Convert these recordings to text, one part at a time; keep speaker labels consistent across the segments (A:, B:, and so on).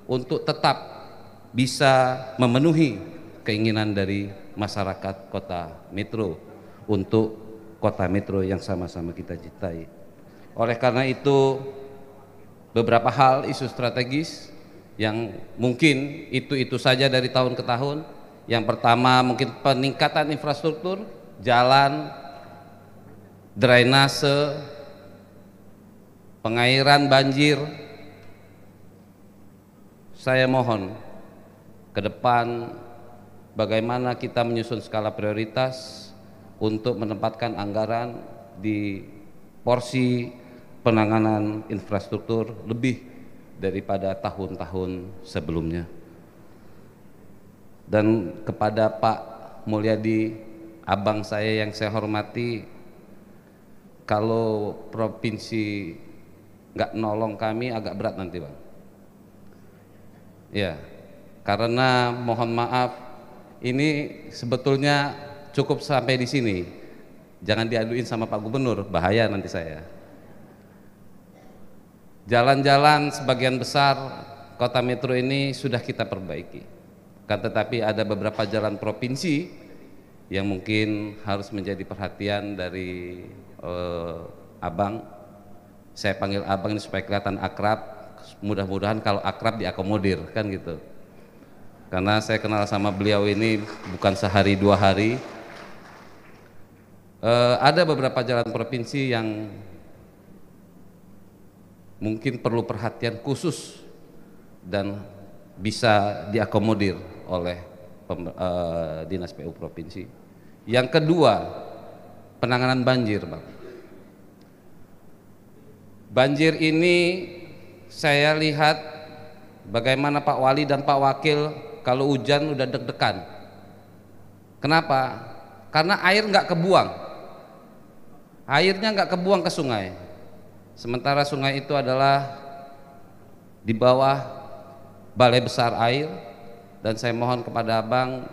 A: untuk tetap bisa memenuhi keinginan dari masyarakat Kota Metro untuk Kota Metro yang sama-sama kita cintai. Oleh karena itu, beberapa hal isu strategis yang mungkin itu saja dari tahun ke tahun. Yang pertama mungkin peningkatan infrastruktur, jalan, drainase, pengairan banjir. Saya mohon ke depan bagaimana kita menyusun skala prioritas untuk menempatkan anggaran di porsi penanganan infrastruktur lebih daripada tahun-tahun sebelumnya. Dan kepada Pak Mulyadi, abang saya yang saya hormati, kalau provinsi nggak nolong kami agak berat nanti, Bang. Ya, karena mohon maaf, ini sebetulnya cukup sampai di sini. Jangan diaduin sama Pak Gubernur, bahaya nanti saya. Jalan-jalan sebagian besar Kota Metro ini sudah kita perbaiki. Kan tetapi ada beberapa jalan provinsi yang mungkin harus menjadi perhatian dari abang. Saya panggil abang ini supaya kelihatan akrab. Mudah-mudahan kalau akrab diakomodir, kan gitu. Karena saya kenal sama beliau ini bukan sehari dua hari. Ada beberapa jalan provinsi yang mungkin perlu perhatian khusus dan bisa diakomodir oleh Dinas PU Provinsi. Yang kedua, penanganan banjir, Bang. Banjir ini saya lihat bagaimana Pak Wali dan Pak Wakil kalau hujan udah deg-degan. Kenapa? Karena air nggak kebuang. Airnya nggak kebuang ke sungai. Sementara sungai itu adalah di bawah balai besar air, dan saya mohon kepada abang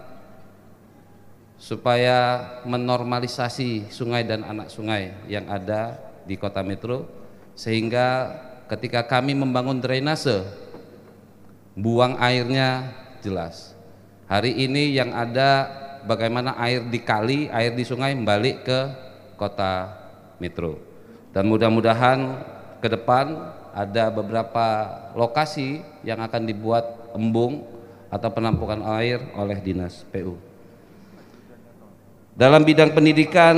A: supaya menormalisasi sungai dan anak sungai yang ada di Kota Metro, sehingga ketika kami membangun drainase, buang airnya jelas. Hari ini yang ada bagaimana air di kali, air di sungai balik ke Kota Metro. Dan mudah-mudahan ke depan ada beberapa lokasi yang akan dibuat embung atau penampungan air oleh Dinas PU. Dalam bidang pendidikan,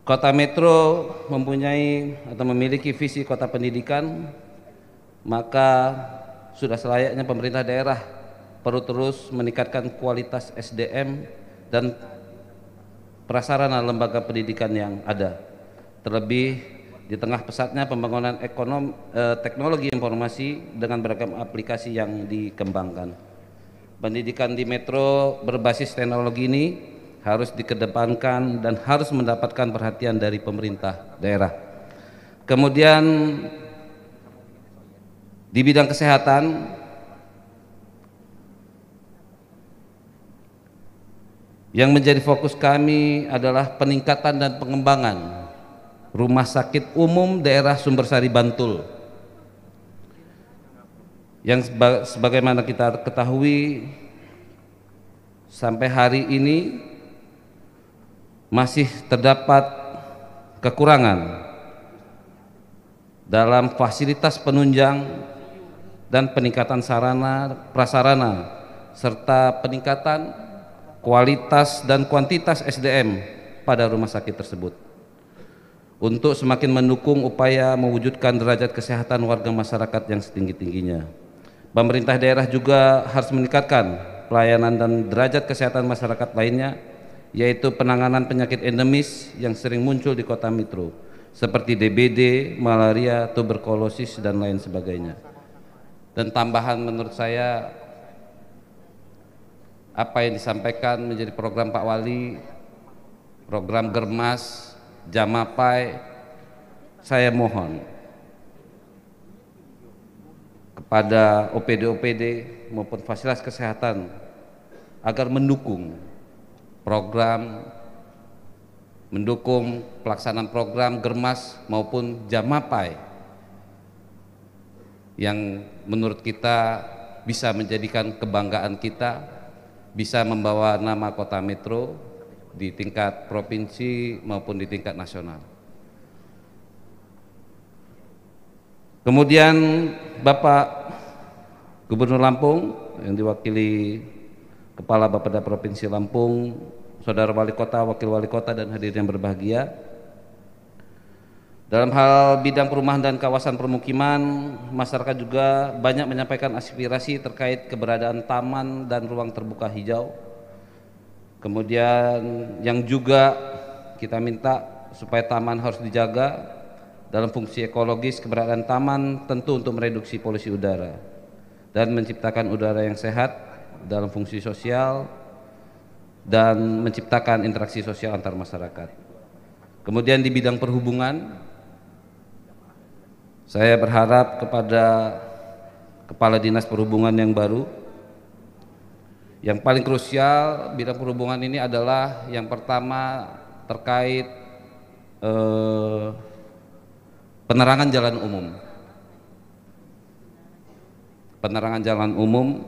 A: Kota Metro mempunyai atau memiliki visi kota pendidikan, maka sudah selayaknya pemerintah daerah perlu terus meningkatkan kualitas SDM dan prasarana lembaga pendidikan yang ada, terlebih di tengah pesatnya pembangunan teknologi informasi dengan beragam aplikasi yang dikembangkan. Pendidikan di Metro berbasis teknologi ini harus dikedepankan dan harus mendapatkan perhatian dari pemerintah daerah. Kemudian di bidang kesehatan, yang menjadi fokus kami adalah peningkatan dan pengembangan Rumah Sakit Umum Daerah Sumbersari Bantul, yang sebagaimana kita ketahui sampai hari ini masih terdapat kekurangan dalam fasilitas penunjang dan peningkatan sarana prasarana serta peningkatan kualitas dan kuantitas SDM pada rumah sakit tersebut. Untuk semakin mendukung upaya mewujudkan derajat kesehatan warga masyarakat yang setinggi-tingginya, pemerintah daerah juga harus meningkatkan pelayanan dan derajat kesehatan masyarakat lainnya, yaitu penanganan penyakit endemis yang sering muncul di Kota Metro seperti DBD, malaria, tuberkulosis, dan lain sebagainya. Dan tambahan menurut saya, apa yang disampaikan menjadi program Pak Wali, program Germas, Jamapai, saya mohon kepada OPD-OPD maupun fasilitas kesehatan agar mendukung pelaksanaan program Germas maupun Jamapai yang menurut kita bisa menjadikan kebanggaan kita, bisa membawa nama Kota Metro di tingkat provinsi maupun di tingkat nasional. Kemudian Bapak Gubernur Lampung yang diwakili Kepala Bapeda Provinsi Lampung, Saudara Wali Kota, Wakil Wali Kota, dan hadirin yang berbahagia. Dalam hal bidang perumahan dan kawasan permukiman, masyarakat juga banyak menyampaikan aspirasi terkait keberadaan taman dan ruang terbuka hijau. Kemudian yang juga kita minta supaya taman harus dijaga dalam fungsi ekologis. Keberadaan taman tentu untuk mereduksi polusi udara dan menciptakan udara yang sehat dalam fungsi sosial dan menciptakan interaksi sosial antar masyarakat. Kemudian di bidang perhubungan, saya berharap kepada Kepala Dinas Perhubungan yang baru, yang paling krusial bidang perhubungan ini adalah yang pertama terkait penerangan jalan umum. Penerangan jalan umum,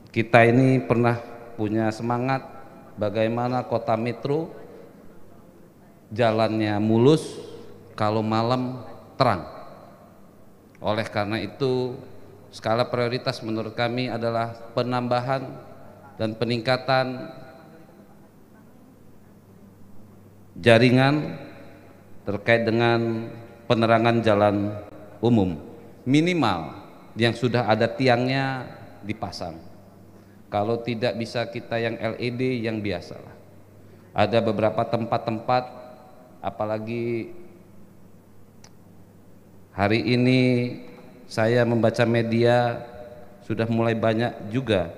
A: kita ini pernah punya semangat bagaimana Kota Metro jalannya mulus kalau malam terang. Oleh karena itu, skala prioritas menurut kami adalah penambahan dan peningkatan jaringan terkait dengan penerangan jalan umum. Minimal yang sudah ada tiangnya dipasang. Kalau tidak bisa kita yang LED, yang biasalah. Ada beberapa tempat-tempat, apalagi hari ini saya membaca media, sudah mulai banyak juga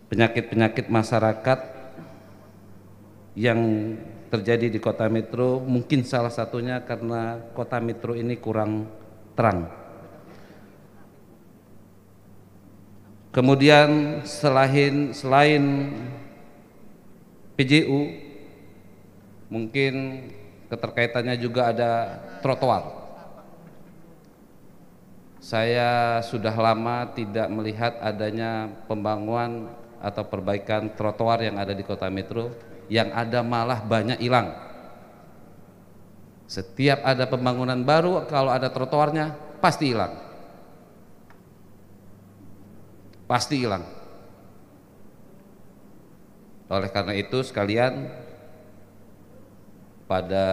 A: penyakit-penyakit masyarakat yang terjadi di Kota Metro. Mungkin salah satunya karena Kota Metro ini kurang terang. Kemudian selain PJU, mungkin keterkaitannya juga ada trotoar. Saya sudah lama tidak melihat adanya pembangunan atau perbaikan trotoar yang ada di Kota Metro. Yang ada malah banyak hilang. Setiap ada pembangunan baru, kalau ada trotoarnya pasti hilang. Pasti hilang. Oleh karena itu sekalian, pada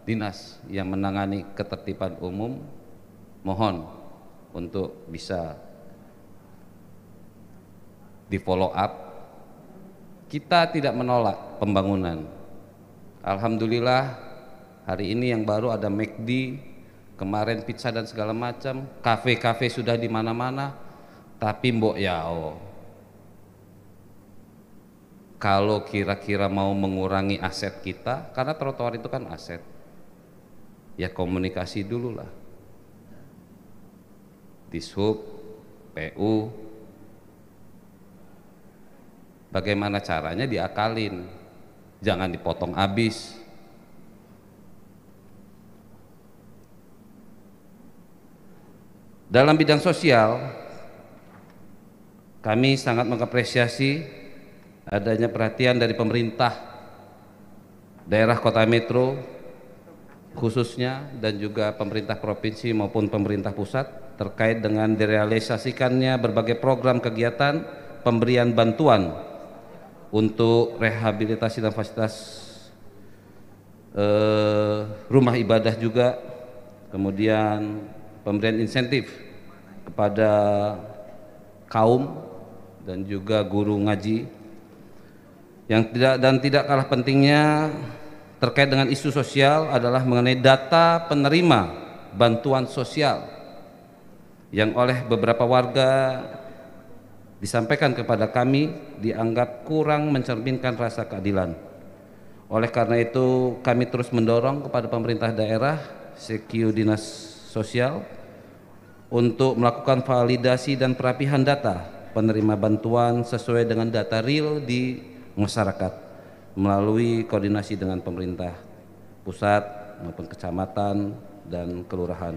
A: dinas yang menangani ketertiban umum, mohon untuk bisa di follow up. Kita tidak menolak pembangunan. Alhamdulillah hari ini yang baru ada McD, kemarin pizza dan segala macam, kafe-kafe sudah di mana-mana. Tapi mbok yao, kalau kira-kira mau mengurangi aset kita, karena trotoar itu kan aset, ya komunikasi dulu lah. Dishub, PU, bagaimana caranya diakalin, jangan dipotong habis. Dalam bidang sosial, kami sangat mengapresiasi adanya perhatian dari pemerintah daerah Kota Metro khususnya, dan juga pemerintah provinsi maupun pemerintah pusat terkait dengan direalisasikannya berbagai program kegiatan pemberian bantuan untuk rehabilitasi dan fasilitas rumah ibadah juga, kemudian pemberian insentif kepada kaum dan juga guru ngaji. Yang tidak kalah pentingnya terkait dengan isu sosial adalah mengenai data penerima bantuan sosial yang oleh beberapa warga disampaikan kepada kami dianggap kurang mencerminkan rasa keadilan. Oleh karena itu kami terus mendorong kepada pemerintah daerah, CQ Dinas Sosial, untuk melakukan validasi dan perapihan data penerima bantuan sesuai dengan data real di masyarakat melalui koordinasi dengan pemerintah pusat maupun kecamatan dan kelurahan.